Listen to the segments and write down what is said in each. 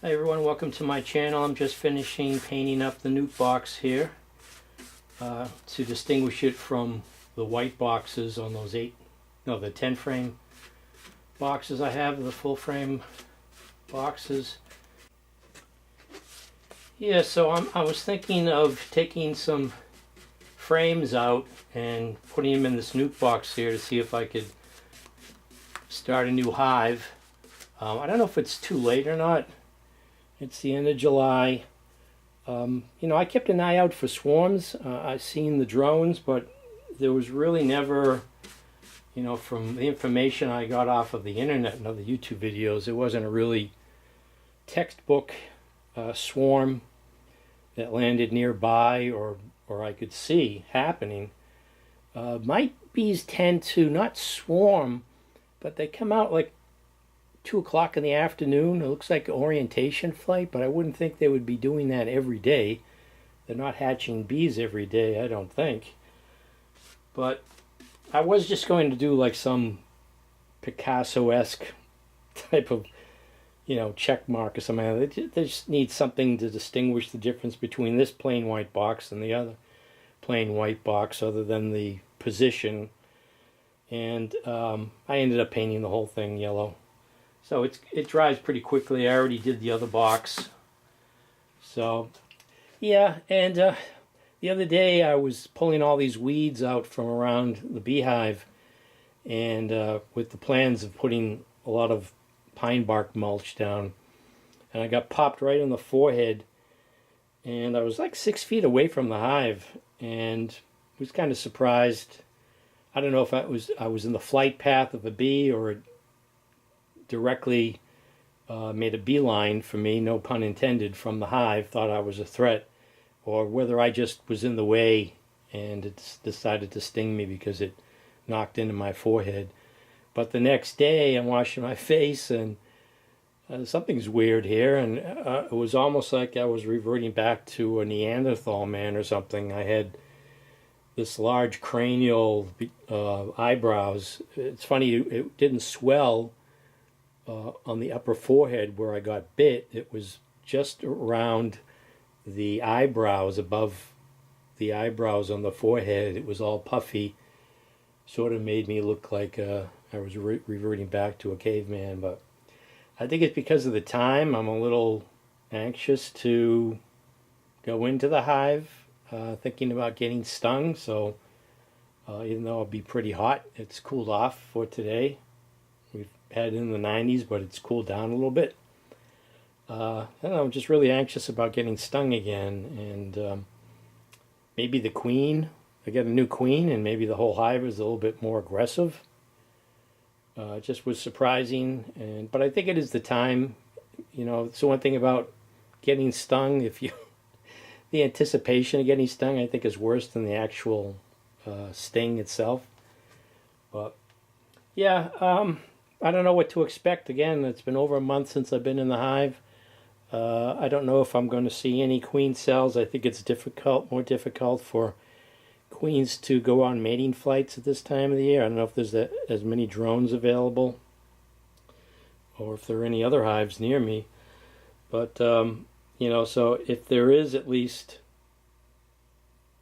Hi everyone, welcome to my channel. I'm just finishing painting up the nuke box here to distinguish it from the white boxes on those the 10 frame boxes I have, the full frame boxes. Yeah, so I was thinking of taking some frames out and putting them in this nuke box here to see if I could start a new hive. I don't know if it's too late or not. It's the end of July. I kept an eye out for swarms. I've seen the drones, but there was really never, from the information I got off of the internet and other YouTube videos, it wasn't a really textbook swarm that landed nearby or I could see happening. My bees tend to not swarm, but they come out like 2 o'clock in the afternoon. It looks like an orientation flight, but I wouldn't think they would be doing that every day. They're not hatching bees every day, I don't think. But I was just going to do like some Picasso-esque type of, check mark or something. They just need something to distinguish the difference between this plain white box and the other plain white box, other than the position. And I ended up painting the whole thing yellow. So it dries pretty quickly. I already did the other box. So, yeah, and the other day I was pulling all these weeds out from around the beehive, and with the plans of putting a lot of pine bark mulch down. And I got popped right in the forehead, and I was like 6 feet away from the hive, and was kind of surprised. I don't know if I was in the flight path of a bee, or it directly made a beeline for me, no pun intended, from the hive, thought I was a threat, or whether I just was in the way and it decided to sting me because it knocked into my forehead. But the next day I'm washing my face, and something's weird here, and it was almost like I was reverting back to a Neanderthal man or something. I had this large cranial eyebrows. It's funny, it didn't swell on the upper forehead where I got bit. It was just around the eyebrows, above the eyebrows on the forehead. It was all puffy, sort of made me look like I was reverting back to a caveman. But I think it's because of the time. I'm a little anxious to go into the hive, thinking about getting stung. So even though it'll be pretty hot, it's cooled off for today. We've had it in the 90s, but it's cooled down a little bit. I don't know, I'm just really anxious about getting stung again. And maybe the queen, I get a new queen, and maybe the whole hive is a little bit more aggressive. It just was surprising, but I think it is the time. It's one thing about getting stung. The anticipation of getting stung, I think, is worse than the actual sting itself. But yeah, I don't know what to expect. Again, it's been over a month since I've been in the hive. I don't know if I'm going to see any queen cells. I think it's more difficult for queens to go on mating flights at this time of the year. I don't know if there's as many drones available, or if there are any other hives near me. But, so if there is at least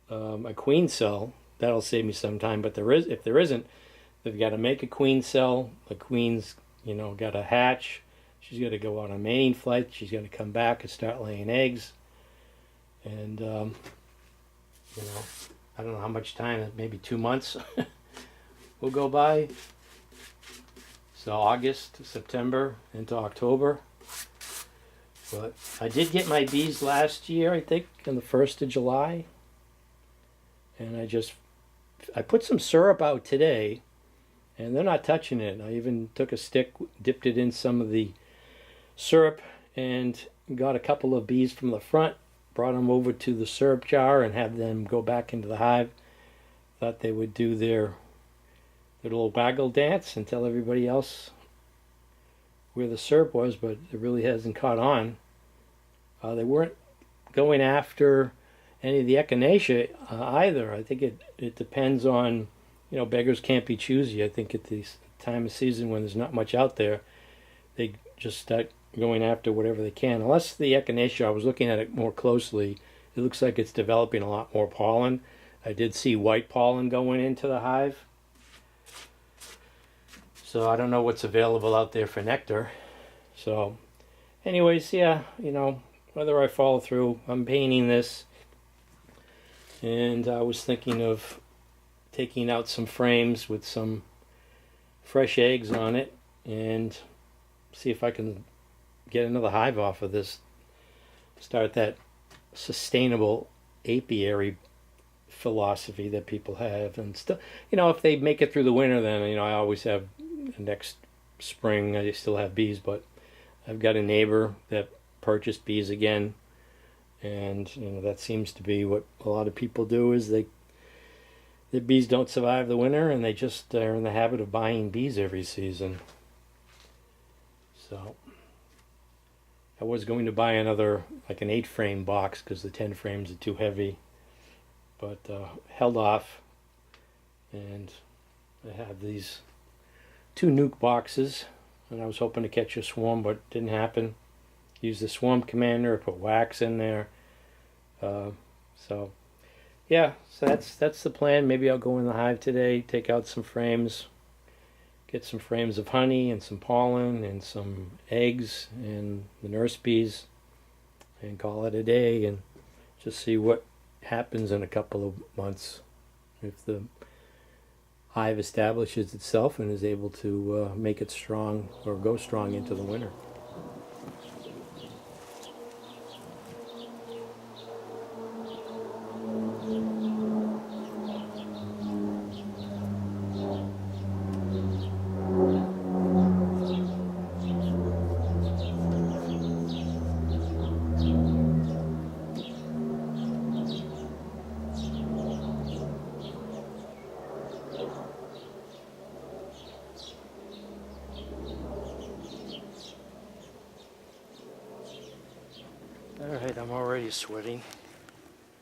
a queen cell, that'll save me some time. But if there isn't, they've got to make a queen cell. The queen's, got to hatch. She's got to go on a mating flight. She's got to come back and start laying eggs. And, I don't know how much time, maybe 2 months will go by. So August, September, into October. But I did get my bees last year, I think, on the 1st of July. And I put some syrup out today, and they're not touching it. I even took a stick, dipped it in some of the syrup, and got a couple of bees from the front, brought them over to the syrup jar and had them go back into the hive. Thought they would do their little waggle dance and tell everybody else where the syrup was, but it really hasn't caught on. They weren't going after any of the echinacea either. I think it depends on, beggars can't be choosy. I think at this time of season when there's not much out there, they just start going after whatever they can. Unless the echinacea, I was looking at it more closely, it looks like it's developing a lot more pollen. I did see white pollen going into the hive. So I don't know what's available out there for nectar. So anyways, yeah, you know, whether I follow through, I'm painting this. And I was thinking of taking out some frames with some fresh eggs on it and see if I can get another hive off of this. Start that sustainable apiary philosophy that people have, and still, you know, if they make it through the winter, then, you know, I always have next spring I still have bees. But I've got a neighbor that purchased bees again, and you know, that seems to be what a lot of people do, is the bees don't survive the winter and they just are in the habit of buying bees every season. So I was going to buy another, like an 8-frame box, because the 10 frames are too heavy, but held off. And I have these 2 nuke boxes, and I was hoping to catch a swarm, but it didn't happen. Used the swarm commander, put wax in there. So yeah, so that's the plan. Maybe I'll go in the hive today, take out some frames, get some frames of honey and some pollen and some eggs and the nurse bees, and call it a day, and just see what happens in a couple of months. If the hive establishes itself and is able to make it strong, or go strong into the winter. Alright, I'm already sweating.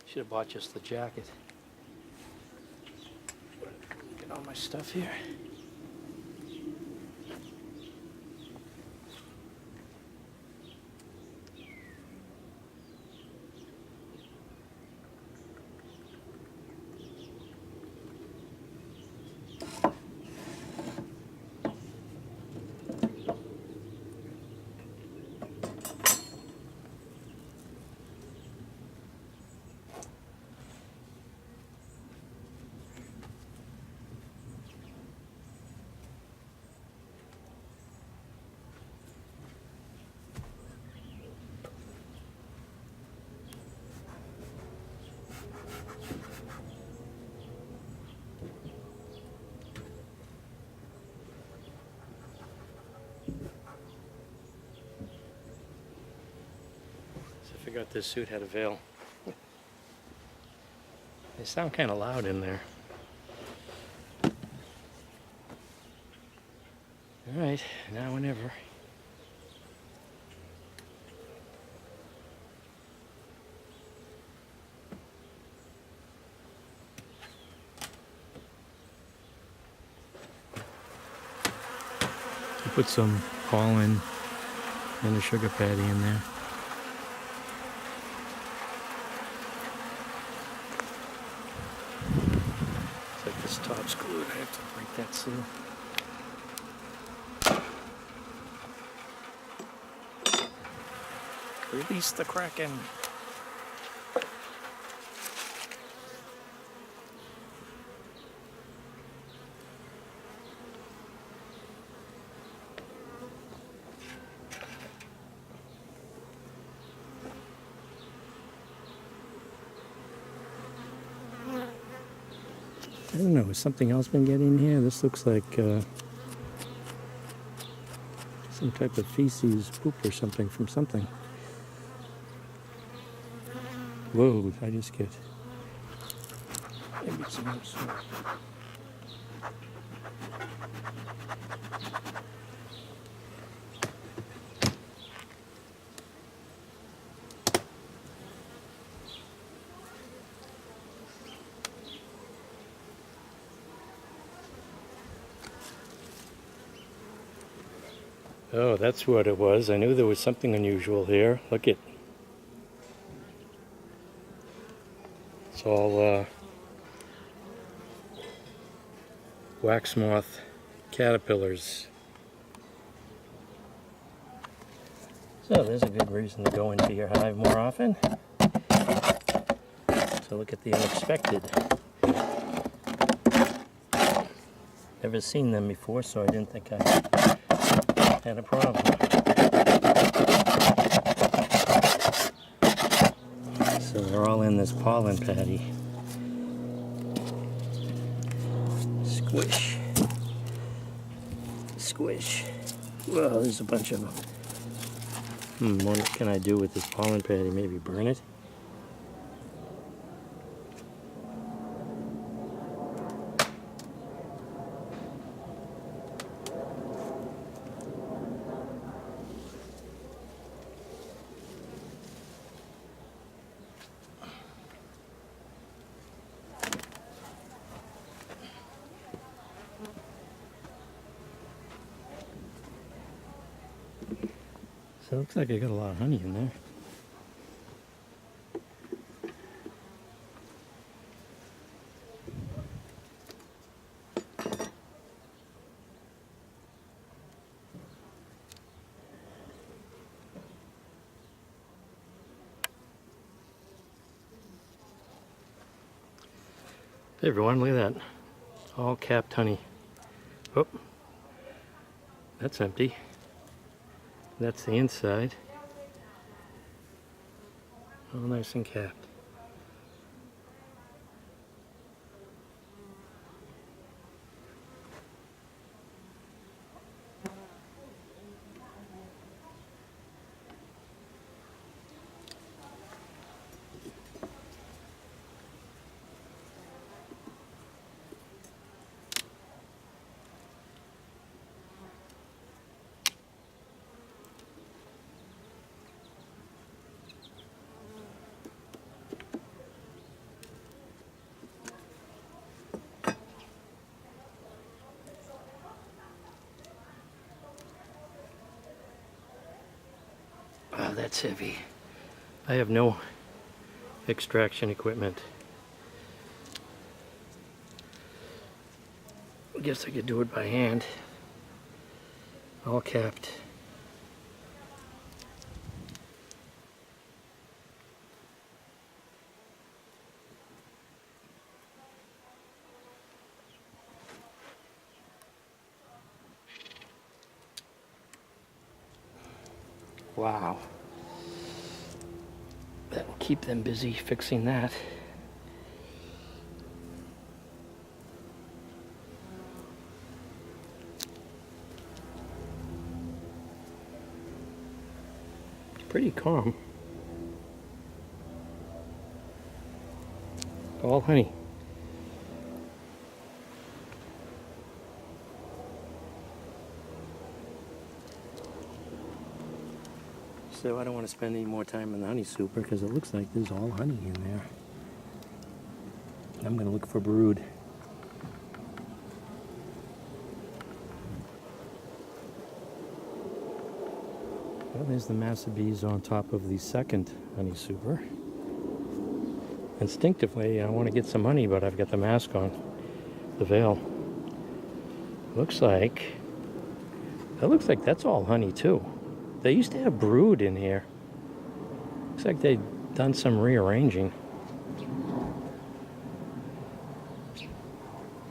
Should have bought just the jacket. Get all my stuff here. I forgot this suit had a veil. They sound kind of loud in there. Alright, now or never. Put some pollen and a sugar patty in there. It's like this top's glued. I have to break that seal. Release the Kraken. I don't know, has something else been getting here? This looks like some type of feces, poop or something from something. Whoa, I just get maybe some more smoke. Oh, that's what it was. I knew there was something unusual here. Look it. It's all wax moth caterpillars. So there's a good reason to go into your hive more often. So look at the unexpected. Never seen them before, so I didn't think I had a problem. So they're all in this pollen patty. Squish. Squish. Well, there's a bunch of them. What can I do with this pollen patty? Maybe burn it? So it looks like I got a lot of honey in there. Hey everyone, look at that. All capped honey. Oh, that's empty. That's the inside. All nice and capped. Wow, that's heavy. I have no extraction equipment. I guess I could do it by hand. All capped. Wow. That will keep them busy fixing that. It's pretty calm. All honey. So I don't want to spend any more time in the honey super because it looks like there's all honey in there. I'm going to look for brood. Well, there's the mass of bees on top of the second honey super. Instinctively, I want to get some honey, but I've got the mask on, the veil. Looks like that's all honey too. They used to have brood in here. Looks like they've done some rearranging.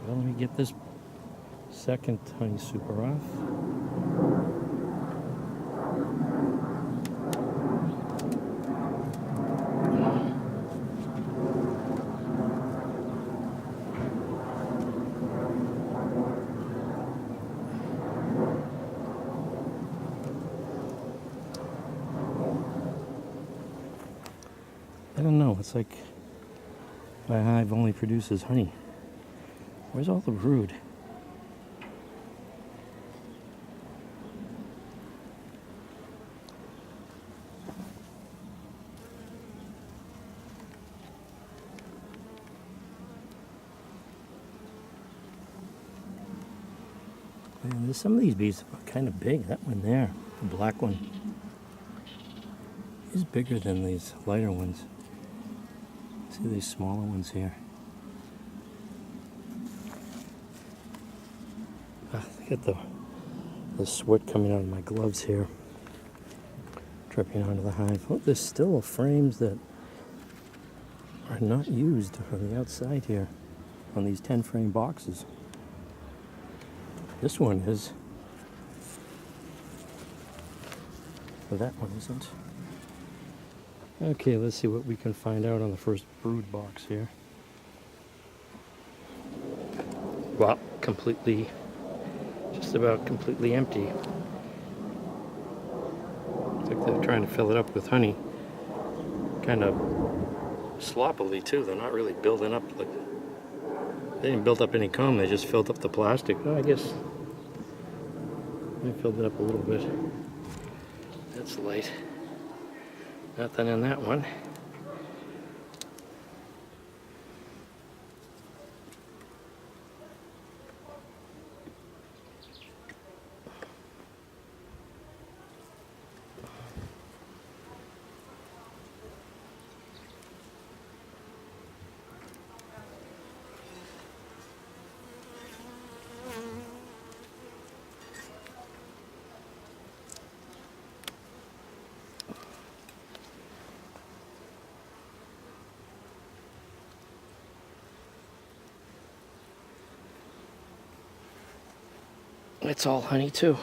Well, let me get this second honey super off. I don't know, it's like my hive only produces honey. Where's all the brood? And And some of these bees are kind of big. That one there, the black one, is bigger than these lighter ones. See these smaller ones here. I got the sweat coming out of my gloves here, dripping onto the hive. Oh, there's still frames that are not used on the outside here, on these 10 frame boxes. This one is, but that one isn't. Okay, let's see what we can find out on the first brood box here. Well, just about completely empty. Looks like they're trying to fill it up with honey. Kind of sloppily too. They're not really building up, like, they didn't build up any comb, they just filled up the plastic. Oh, I guess I filled it up a little bit. That's light. Nothing in that one. It's all honey too.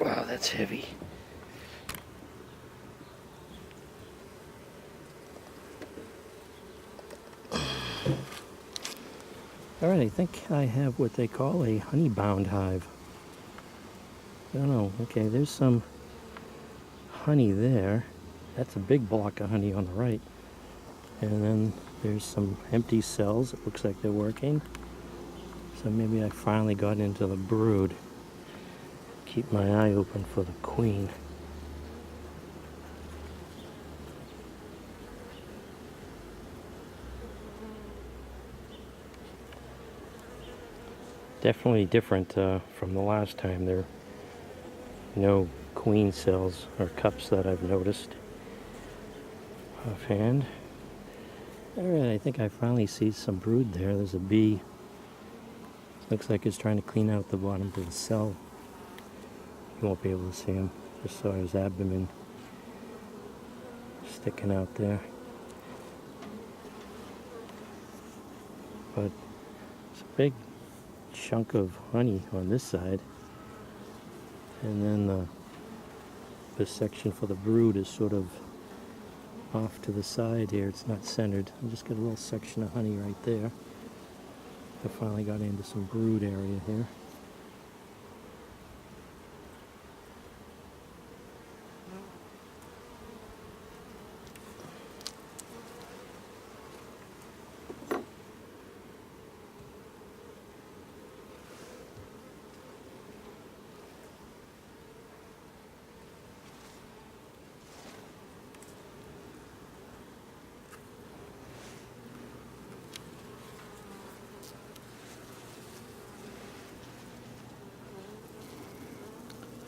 Wow, that's heavy. Alright, I think I have what they call a honey-bound hive. I don't know. Okay, there's some honey there. That's a big block of honey on the right. And then there's some empty cells. It looks like they're working. So maybe I finally got into the brood. Keep my eye open for the queen. Definitely different from the last time. There are no queen cells or cups that I've noticed offhand. Alright, I think I finally see some brood there. There's a bee. Looks like it's trying to clean out the bottom of the cell. You won't be able to see him. Just saw his abdomen sticking out there. But it's a big chunk of honey on this side. And then the section for the brood is sort of off to the side here. It's not centered. I just got a little section of honey right there. I finally got into some brood area here.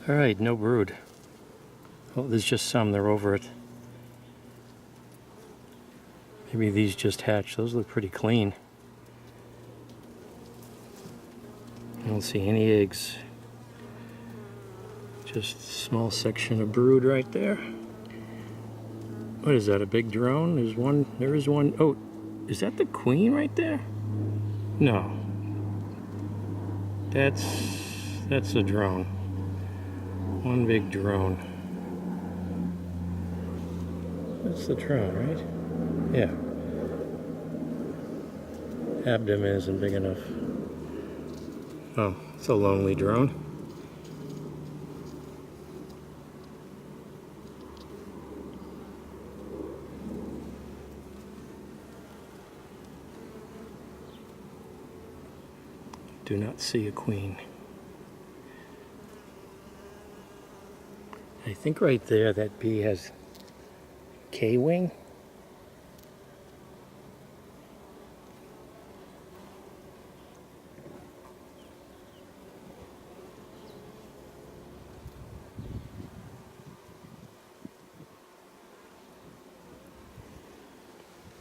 Alright, no brood. Oh, there's just some, they're over it. Maybe these just hatched. Those look pretty clean. I don't see any eggs. Just a small section of brood right there. What is that, a big drone? There's one, there is one. Oh, is that the queen right there? No. That's a drone. One big drone. That's the drone, right? Yeah. Abdomen isn't big enough. Oh, it's a lonely drone. Do not see a queen. I think right there that bee has K-wing.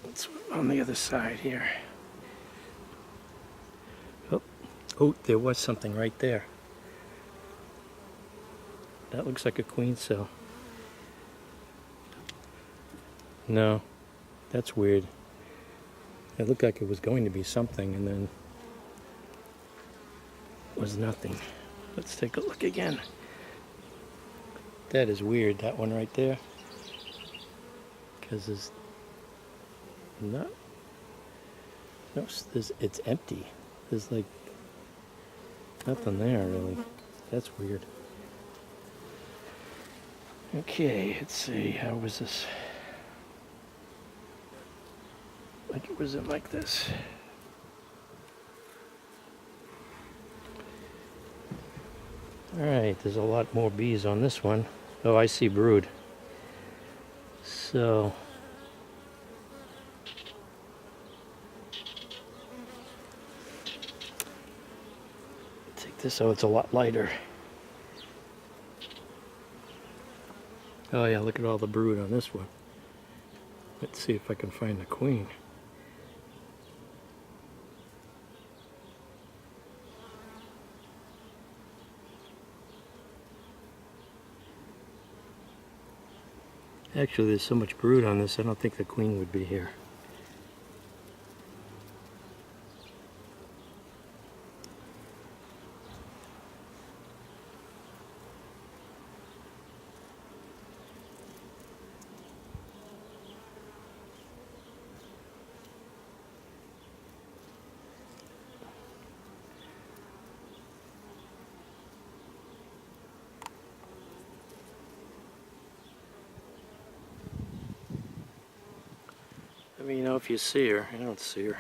Let's on the other side here. Oh, there was something right there. That looks like a queen cell. No, that's weird. It looked like it was going to be something and then was nothing. Let's take a look again. That is weird, that one right there. Because there's it's empty. There's like nothing there really. That's weird. Okay, let's see, how was this? Like, was it like this? Alright, there's a lot more bees on this one. Oh, I see brood. So, take this, oh, it's a lot lighter. Oh yeah, look at all the brood on this one. Let's see if I can find the queen. Actually, there's so much brood on this, I don't think the queen would be here. Let me know if you see her. I don't see her.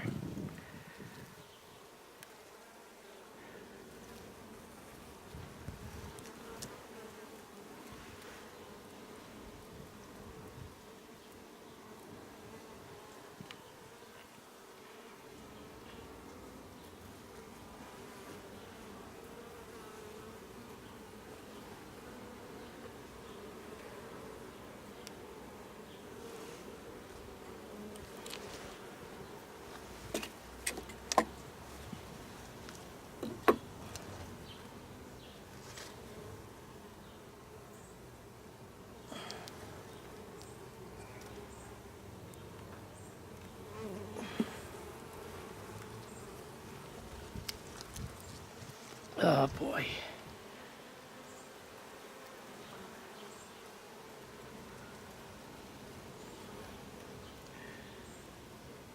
Oh boy.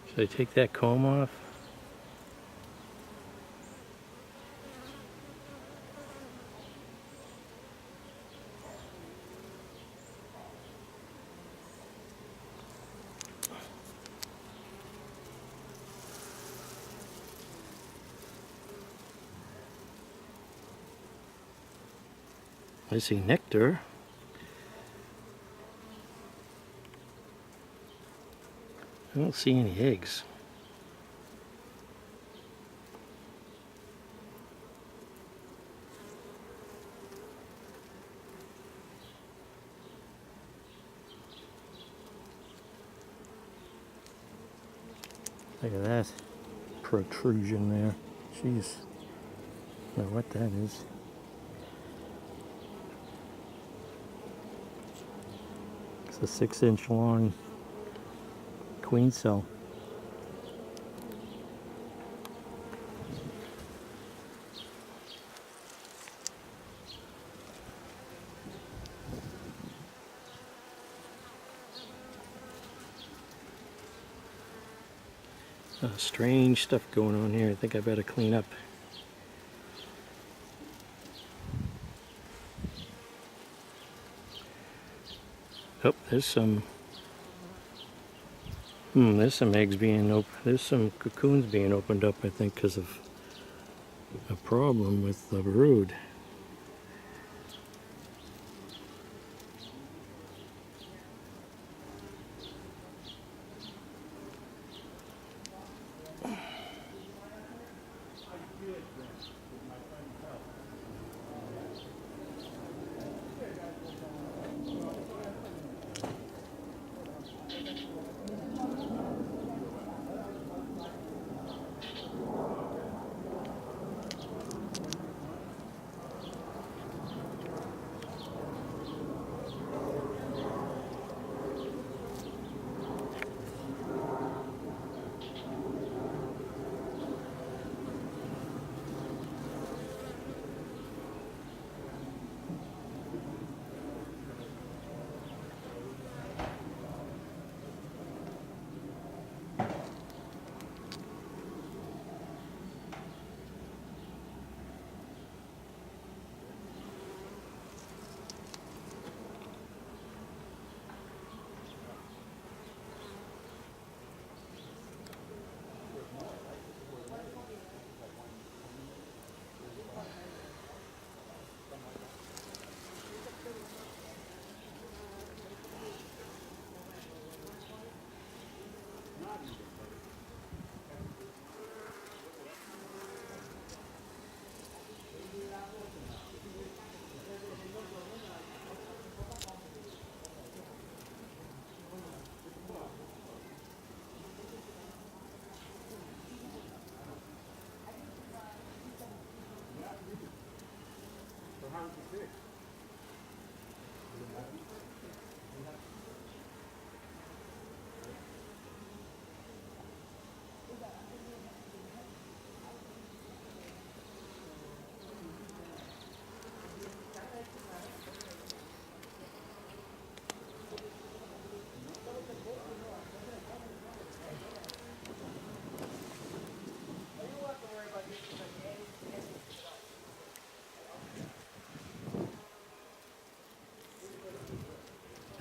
Should I take that comb off? I see nectar. I don't see any eggs. Look at that protrusion there. Jeez. I don't know what that is. It's a 6-inch long queen cell. Strange stuff going on here. I think I better clean up. Oh, there's some eggs being opened. There's some cocoons being opened up, I think, because of a problem with the brood.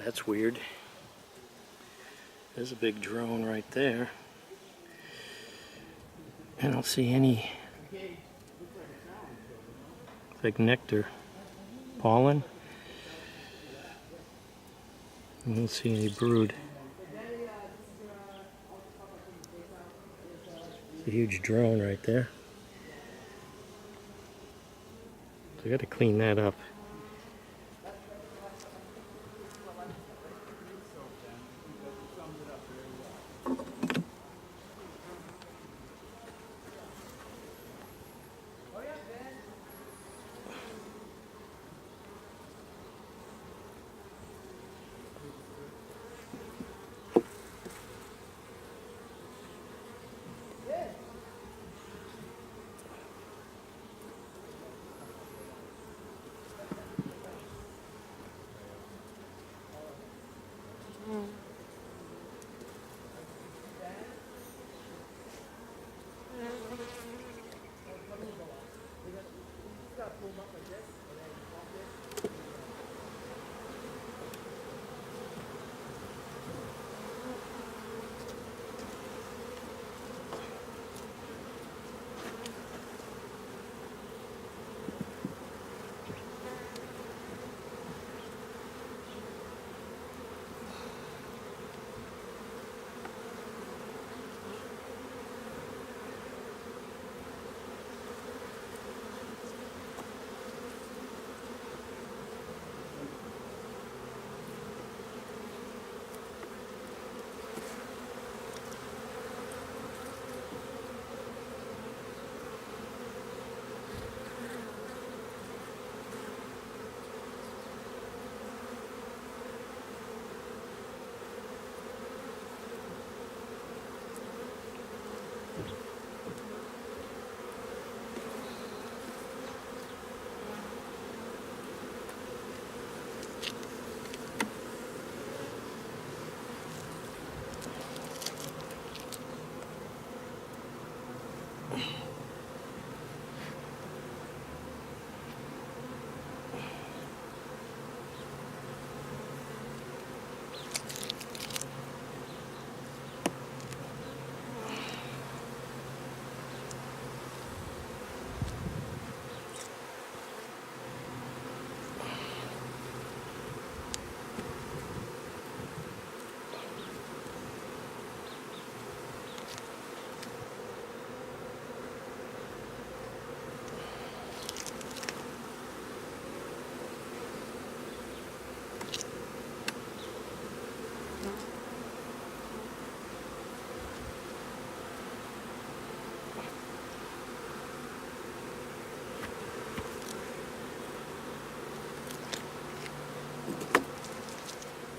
That's weird. There's a big drone right there. I don't see any like nectar, pollen. I don't see any brood. It's a huge drone right there. So I got to clean that up.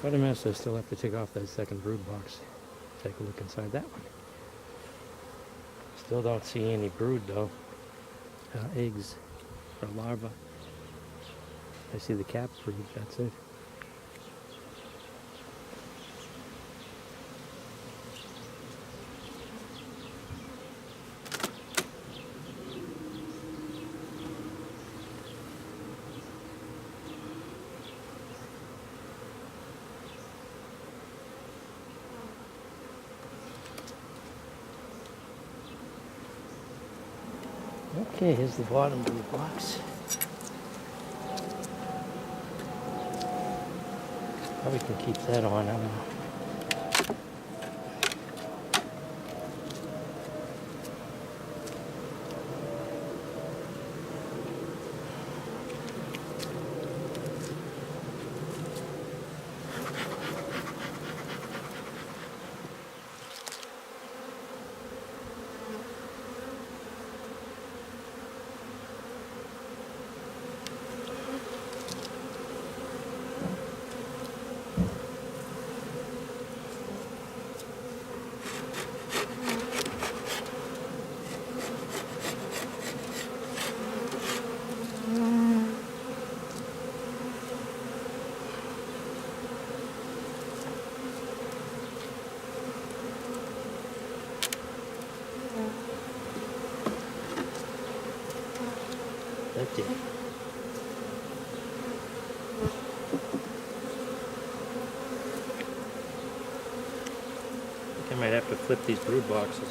What a mess. I still have to take off that second brood box. Take a look inside that one. Still don't see any brood though. Eggs or larvae. I see the cap brood, that's it. Okay, here's the bottom of the box. Probably can keep that on, I don't know. Empty. I think I might have to flip these brood boxes.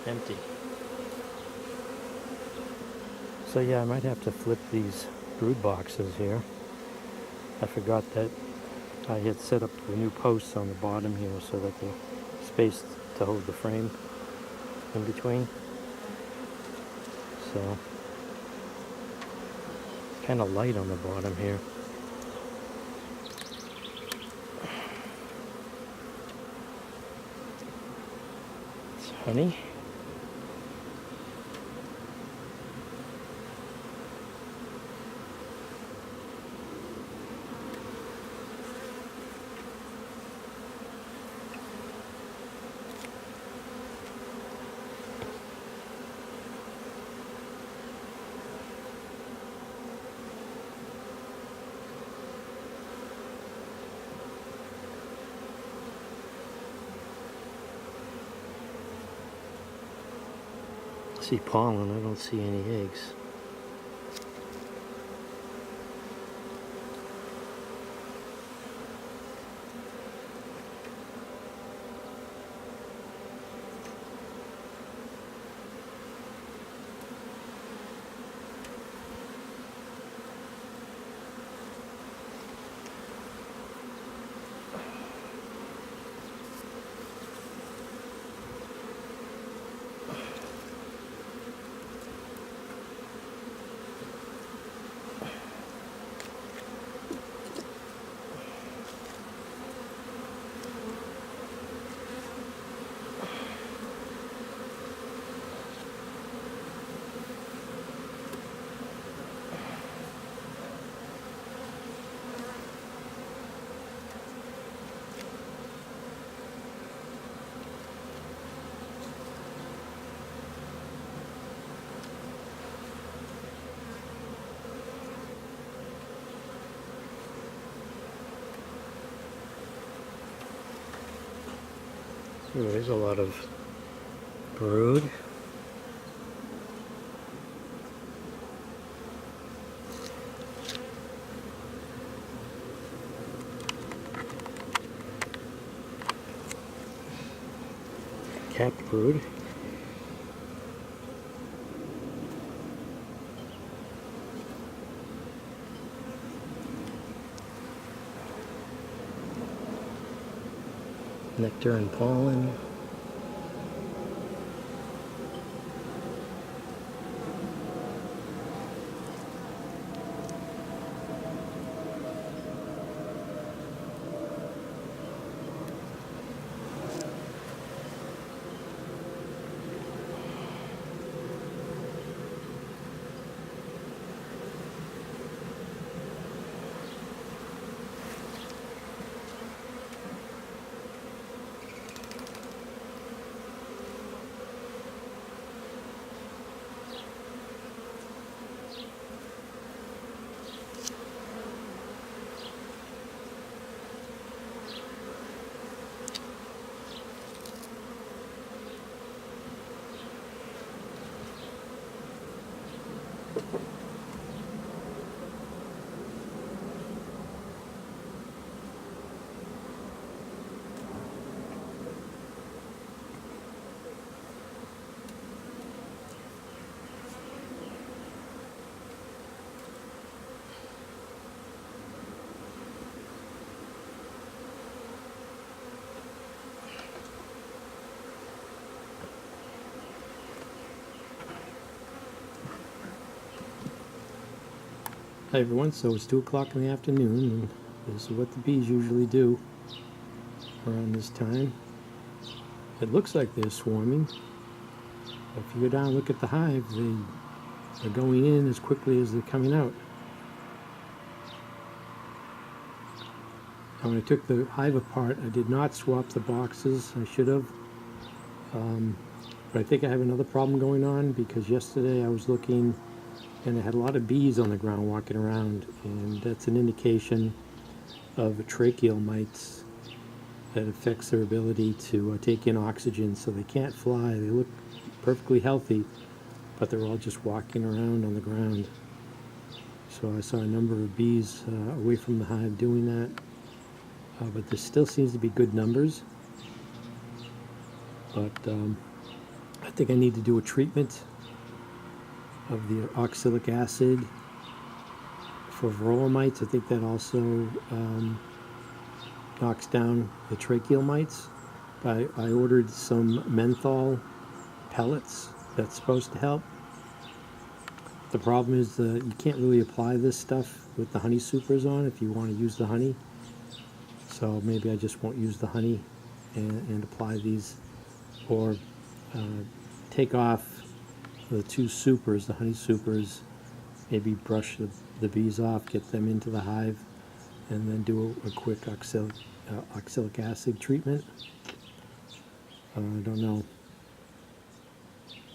Empty. So yeah, I might have to flip these brood boxes here. I forgot that I had set up the new posts on the bottom here so that the space to hold the frame in between. So kind of light on the bottom here. It's honey. I see pollen, I don't see any eggs. Ooh, there's a lot of brood. Capped brood. nectar and pollen. Hi everyone, so it's 2 o'clock in the afternoon, and this is what the bees usually do around this time. It looks like they're swarming. If you go down and look at the hive, they're going in as quickly as they're coming out. Now when I took the hive apart, I did not swap the boxes. I should have. But I think I have another problem going on, because yesterday I was looking and I had a lot of bees on the ground walking around, and that's an indication of tracheal mites that affects their ability to take in oxygen, so they can't fly. They look perfectly healthy, but they're all just walking around on the ground. So I saw a number of bees away from the hive doing that, but there still seems to be good numbers. But I think I need to do a treatment of the oxalic acid for varroa mites. I think that also knocks down the tracheal mites. I ordered some menthol pellets that's supposed to help. The problem is that you can't really apply this stuff with the honey supers on if you want to use the honey. So maybe I just won't use the honey and apply these, or take off the 2 supers, the honey supers, maybe brush the bees off, get them into the hive, and then do a quick oxalic acid treatment. I don't know.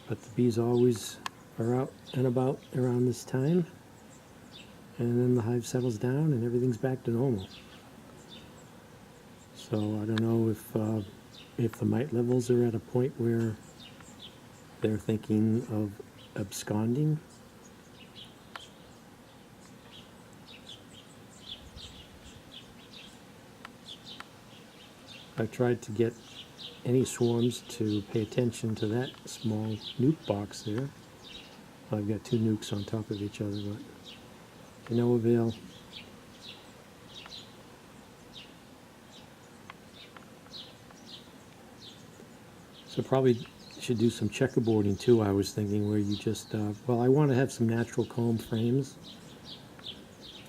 But the bees always are out and about around this time, and then the hive settles down and everything's back to normal. So I don't know if the mite levels are at a point where they're thinking of absconding. I tried to get any swarms to pay attention to that small nuke box there. I've got 2 nukes on top of each other, but to no avail. So probably should do some checkerboarding too, I was thinking, where you just, well, I want to have some natural comb frames.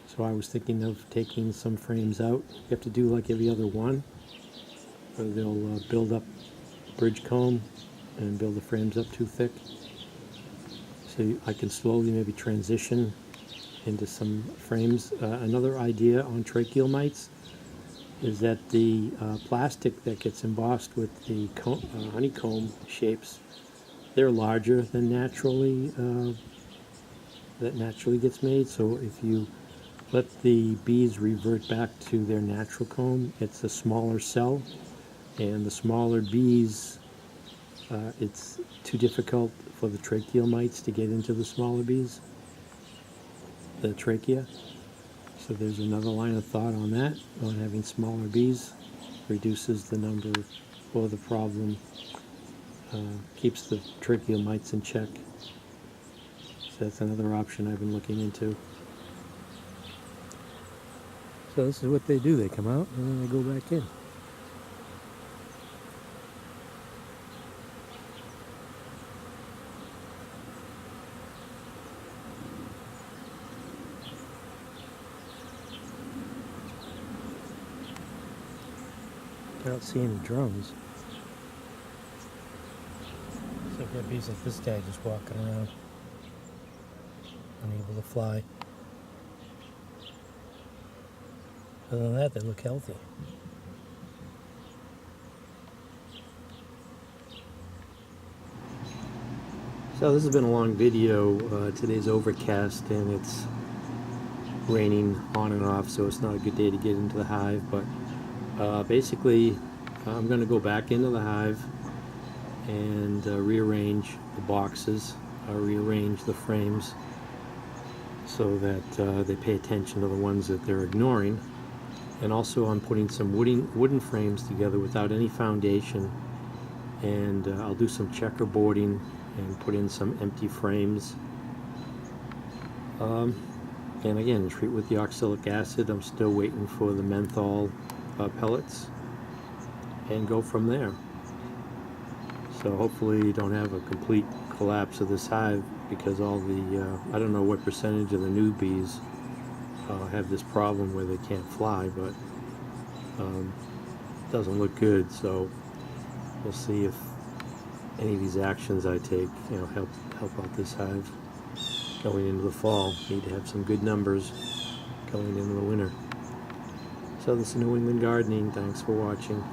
So I was thinking of taking some frames out. You have to do like every other one, or they'll build up bridge comb and build the frames up too thick. So I can slowly maybe transition into some frames. Another idea on tracheal mites is that the plastic that gets embossed with the honeycomb shapes, they're larger than naturally gets made. So if you let the bees revert back to their natural comb, it's a smaller cell, and the smaller bees, it's too difficult for the tracheal mites to get into the smaller bees, the trachea. So there's another line of thought on that, on having smaller bees. Reduces the number or the problem, keeps the tracheal mites in check. So that's another option I've been looking into. So this is what they do. They come out and then they go back in. I don't see any drones. So I've got bees like this guy just walking around, unable to fly. Other than that, they look healthy. So this has been a long video. Today's overcast and it's raining on and off, so it's not a good day to get into the hive. But basically, I'm going to go back into the hive and rearrange the boxes, rearrange the frames so that they pay attention to the ones that they're ignoring. And also I'm putting some wooden frames together without any foundation, and I'll do some checkerboarding and put in some empty frames. And again, treat with the oxalic acid. I'm still waiting for the menthol pellets, and go from there. So hopefully you don't have a complete collapse of this hive, because all the, I don't know what percentage of the new bees have this problem where they can't fly, but it doesn't look good. So we'll see if any of these actions I take, help out this hive going into the fall. Need to have some good numbers going into the winter. So this is New England Gardening. Thanks for watching.